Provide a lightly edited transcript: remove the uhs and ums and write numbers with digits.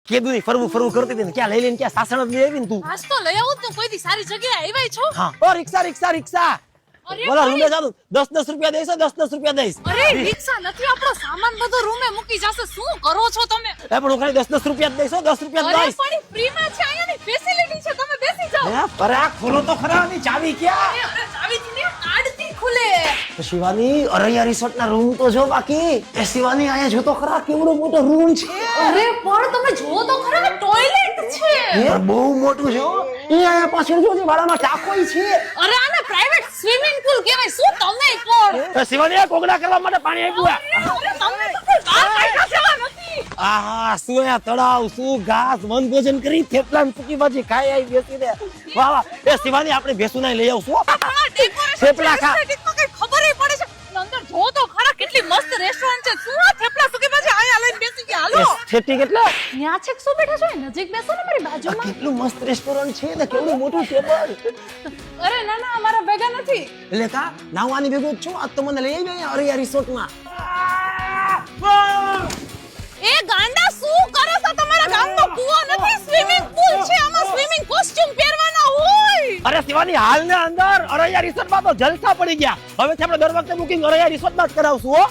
કીધું નહીં, ફરવું ફરવું કરતી હતી ને ક્યાં લઈ લઈને ક્યાં સાસણ જ લઈ આવી ને તું. આજ તો લઈ આવું તું કોઈ દી સારી જગ્યાએ આવ્યા છો. હા ઓ રિક્ષા રિક્ષા રિક્ષા અરે બોલો ભાઈ. રૂમે ચાલુ 10 રૂપિયા દઈશ 10 રૂપિયા દઈશ. અરે રિક્ષા નથી, આપણો સામાન બધો રૂમે મૂકી જશે. શું કરો છો તમે? એ પણ હું ખાલી 10 રૂપિયા જ દઈશ 10 રૂપિયા જ અરે દઈશ. પણ ફ્રીમાં છે, અહીંયાની ફેસિલિટી છે, તમે બેસી જાઓ. હે પર આ ખોલો તો ખરા ની ચાવી ક્યાં? અરે ચાવીથી ને કાર્ડથી ખુલે. શિવાની અરૈયા રિસોર્ટ ના રૂમ તો જો બાકી એ શિવાની આયા જો તો ખરા કેવડો મોટો રૂમ છે. અરે પણ તમે જુઓ તો ખરા, ટોયલેટ છે. એ બહુ મોટું છે હો. એ આયા પાછળ જો વાડામાં ટાંકોય છે. અરે આને પ્રાઇવેટ સ્વિમિંગ પૂલ કહેવાય. શું તમે પણ એ શિવાની આ કોગળા કરવા માટે પાણી આપ્યું. અરે તમને તો કોઈ બહાર કાઢ્યા જેવા નથી. આહા શું આ તળાવ શું ઘાસ વન ભોજન કરી થેપલા ને સૂકી ભાજી ખાઈ આવી બેસીને. વાહ વાહ એ શિવાની આપણે ભેસું લઈ આવશું હો. આ ડેકોરેશન થેપલા ખા. એસ્થેટિકમાં કઈ ખબર ય પડે છે. અંદર જો તો ખરા કેટલી મસ્ત રેસ્ટોરન્ટ છે. શું આ થેપલા સુકી ભાજી અહીંયા લઈને બેસી ગયા? હાલો એસ્થેટિક એટલે ન્યા છેક શું બેઠા છો? નજીક બેસો ને મારી આ બાજુમાં. કેટલું મસ્ત રેસ્ટોરન્ટ છે ને કેવડું મોટું ટેબલ. અરે ના ના, અમારા ભેગા નથી. એટલે કા નાવાની ભેગું જ છું. આજ તો મને લઈ આવી અહીંયા અરૈયા રિસોર્ટમાં. એ ગાંડા શું કરો છો? તમારા ગામમાં કૂવો નથી, સ્વિમિંગ પૂલ છે. આમાં સ્વિમિંગ કોસ્ટ્યુમ પહેરવાના હોય. અરે શિવાની હાલ ને અંદર અરૈયા રિસોર્ટમાં તો જલસા પડી ગયા. હવે આપણે દર વખતે બુકિંગ અરૈયા રિસોર્ટમાં જ કરાવશું હો.